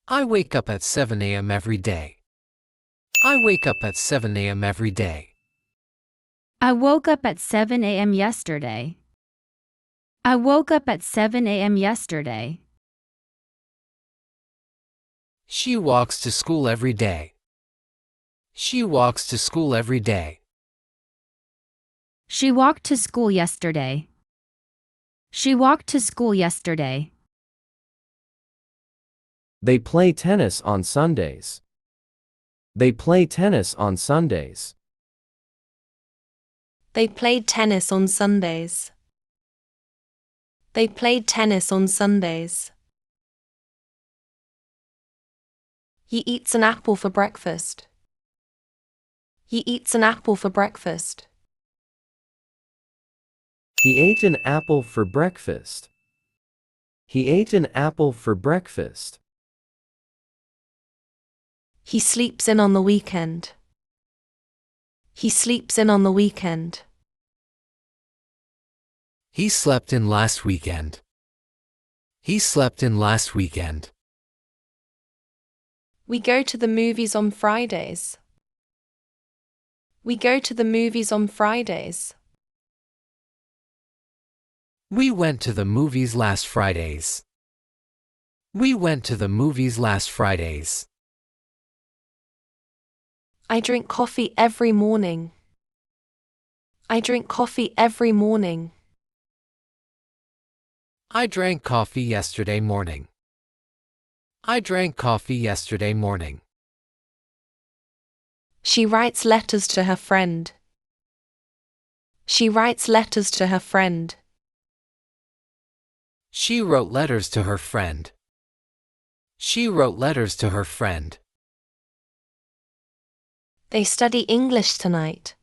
I wake up at 7 a.m. every day. I wake up at 7 a.m. every day. I woke up at 7 a.m. yesterday. I woke up at 7 a.m. yesterday. She walks to school every day. She walks to school every day. She walked to school yesterday. She walked to school yesterday. They play tennis on Sundays. They play tennis on Sundays. They played tennis on Sundays. They played tennis on Sundays. He eats an apple for breakfast. He eats an apple for breakfast. He ate an apple for breakfast. He ate an apple for breakfast. He sleeps in on the weekend. He sleeps in on the weekend. He slept in last weekend. He slept in last weekend. We go to the movies on Fridays. We go to the movies on Fridays. We went to the movies last Fridays. We went to the movies last Fridays. I drink coffee every morning. I drink coffee every morning. I drank coffee yesterday morning. I drank coffee yesterday morning. She writes letters to her friend. She writes letters to her friend. She wrote letters to her friend. She wrote letters to her friend. They study English tonight.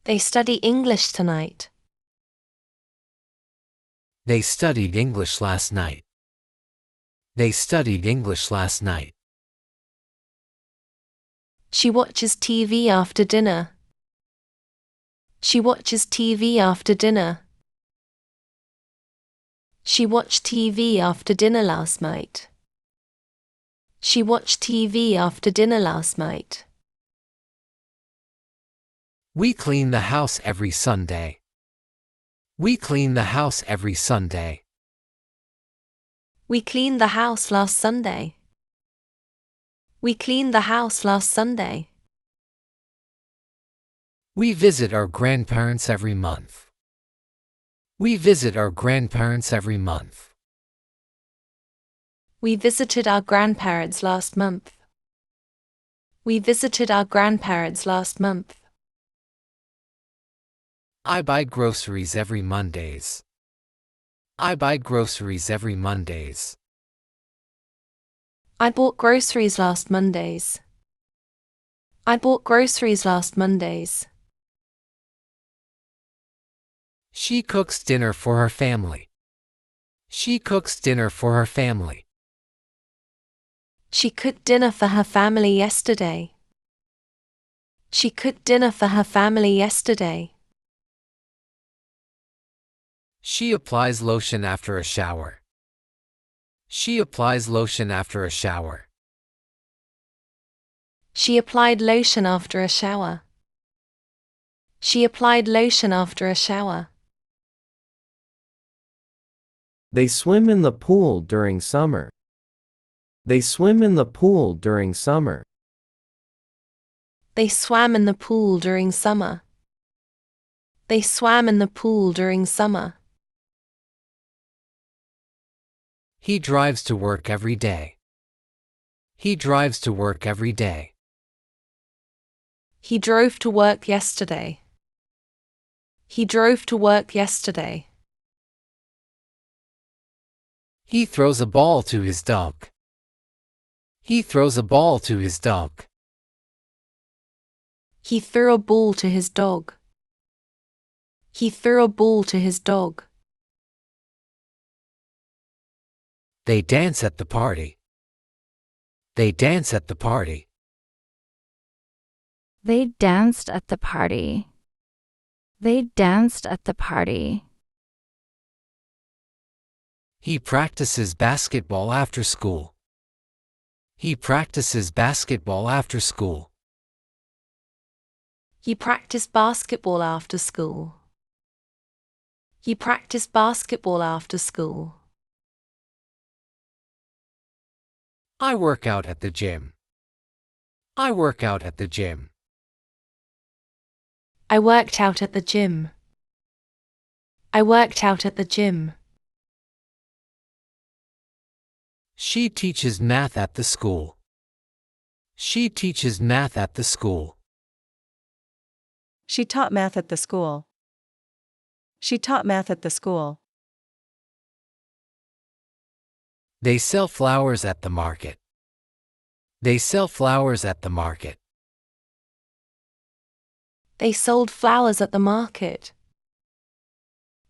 They study English tonight. They studied English last night. They studied English last night. She watches TV after dinner. She watches TV after dinner. She watched TV after dinner last night. She watched TV after dinner last night. We clean the house every Sunday. We clean the house every Sunday. We cleaned the house last Sunday. We cleaned the house last Sunday. We visit our grandparents every month. We visit our grandparents every month. We visited our grandparents last month. We visited our grandparents last month. I buy groceries every Mondays. I buy groceries every Mondays. I bought groceries last Mondays. I bought groceries last Mondays. She cooks dinner for her family. She cooks dinner for her family. She cooked dinner for her family yesterday. She cooked dinner for her family yesterday. She applies lotion after a shower. She applies lotion after a shower. She applied lotion after a shower. She applied lotion after a shower. They swim in the pool during summer. They swim in the pool during summer. They swam in the pool during summer. They swam in the pool during summer. He drives to work every day. He drives to work every day. He drove to work yesterday. He drove to work yesterday. He throws a ball to his dog. He throws a ball to his dog. He threw a ball to his dog. He threw a ball to his dog. They dance at the party. They dance at the party. They danced at the party. They danced at the party. He practices basketball after school. He practices basketball after school. He practiced basketball after school. He practiced basketball after school. I work out at the gym. I work out at the gym. I worked out at the gym. I worked out at the gym. She teaches math at the school. She teaches math at the school. She taught math at the school. She taught math at the school. They sell flowers at the market. They sell flowers at the market. They sold flowers at the market.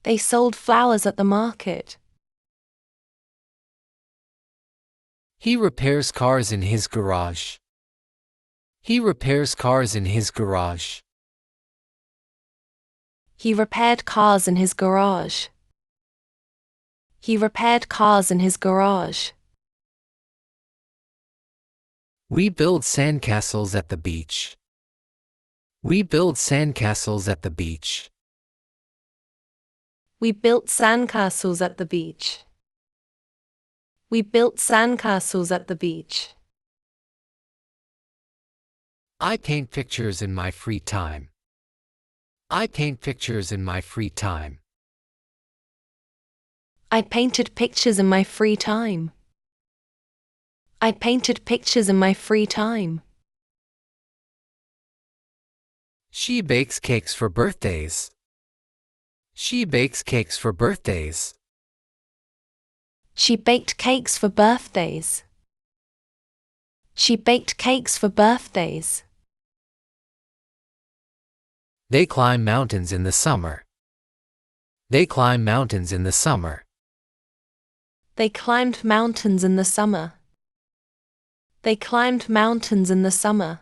They sold flowers at the market. He repairs cars in his garage. He repairs cars in his garage. He repaired cars in his garage. He repaired cars in his garage. We build sandcastles at the beach. We build sandcastles at the beach. We built sandcastles at the beach. We built sandcastles at the beach. I paint pictures in my free time. I paint pictures in my free time. I painted pictures in my free time. I painted pictures in my free time. She bakes cakes for birthdays. She bakes cakes for birthdays. She baked cakes for birthdays. She baked cakes for birthdays. They climb mountains in the summer. They climb mountains in the summer. They climbed mountains in the summer. They climbed mountains in the summer.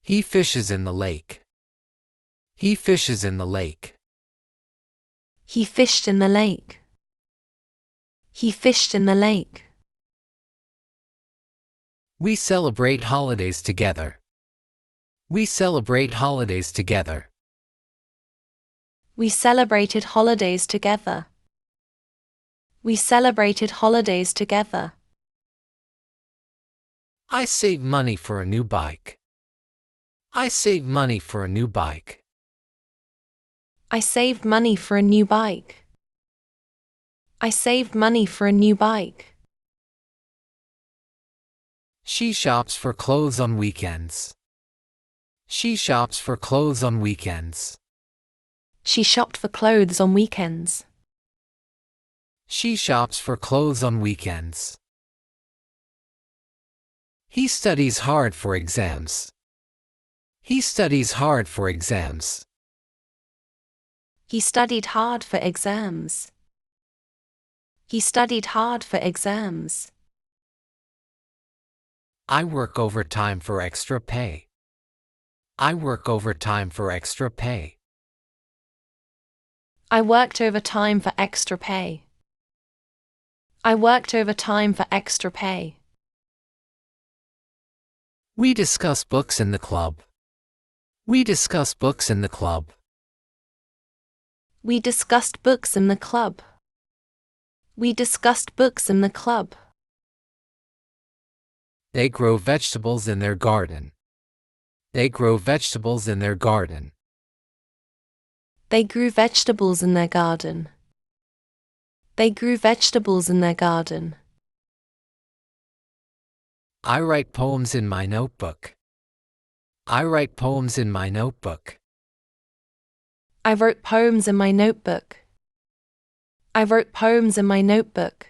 He fishes in the lake. He fishes in the lake. He fished in the lake. He fished in the lake. We celebrate holidays together. We celebrate holidays together. We celebrated holidays together. We celebrated holidays together. I save money for a new bike. I save money for a new bike. I saved money for a new bike. I saved money for a new bike. She shops for clothes on weekends. She shops for clothes on weekends. She shopped for clothes on weekends. She shops for clothes on weekends. He studies hard for exams. He studies hard for exams. He studied hard for exams. He studied hard for exams. I work overtime for extra pay. I work overtime for extra pay. I worked overtime for extra pay. I worked overtime for extra pay. We discuss books in the club. We discuss books in the club. We discussed books in the club. We discussed books in the club. They grow vegetables in their garden. They grow vegetables in their garden. They grew vegetables in their garden. They grew vegetables in their garden. I write poems in my notebook. I write poems in my notebook. I wrote poems in my notebook. I wrote poems in my notebook.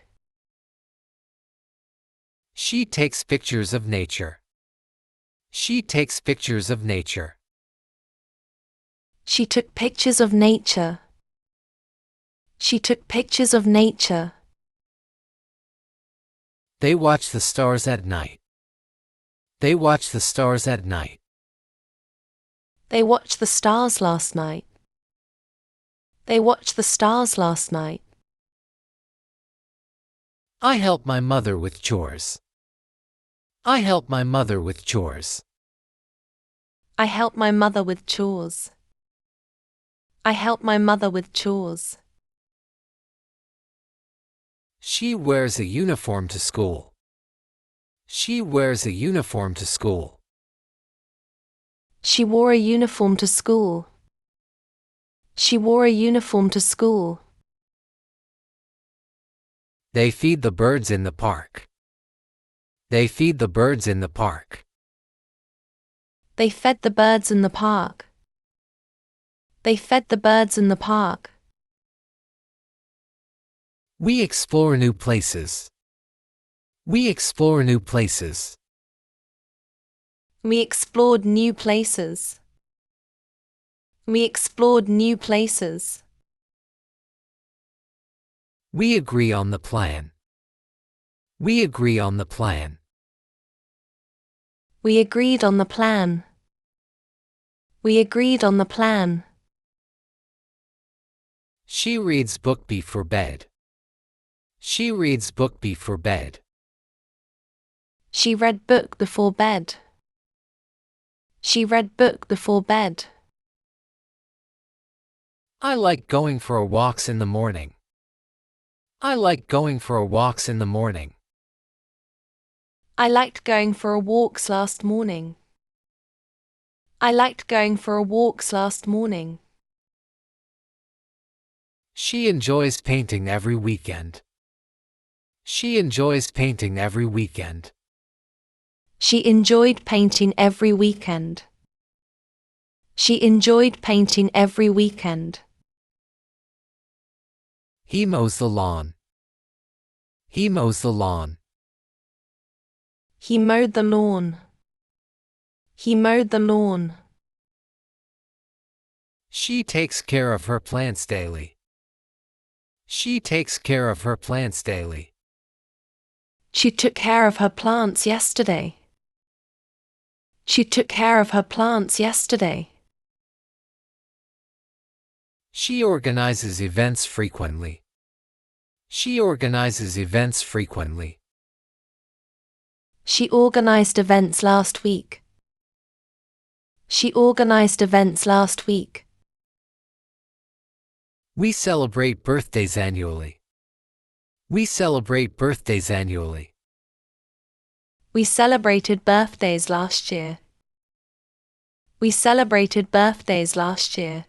She takes pictures of nature. She takes pictures of nature. She took pictures of nature. She took pictures of nature. They watch the stars at night. They watch the stars at night. They watched the stars last night. They watched the stars last night. I help my mother with chores. I help my mother with chores. I help my mother with chores. I help my mother with chores. She wears a uniform to school. She wears a uniform to school. She wore a uniform to school. She wore a uniform to school. They feed the birds in the park. They feed the birds in the park. They fed the birds in the park. They fed the birds in the park. We explore new places. We explore new places. We explored new places. We explored new places. We agree on the plan. We agree on the plan. We agreed on the plan. We agreed on the plan. She reads book before bed. She reads book before bed. She read book before bed. She read book before bed. I like going for walks in the morning. I like going for walks in the morning. I liked going for walks last morning. I liked going for walks last morning. She enjoys painting every weekend. She enjoys painting every weekend. She enjoyed painting every weekend. She enjoyed painting every weekend. He mows the lawn. He mows the lawn. He mowed the lawn. He mowed the lawn. She takes care of her plants daily. She takes care of her plants daily. She took care of her plants yesterday. She took care of her plants yesterday. She organizes events frequently. She organizes events frequently. She organized events last week. She organized events last week. We celebrate birthdays annually. We celebrate birthdays annually. We celebrated birthdays last year. We celebrated birthdays last year.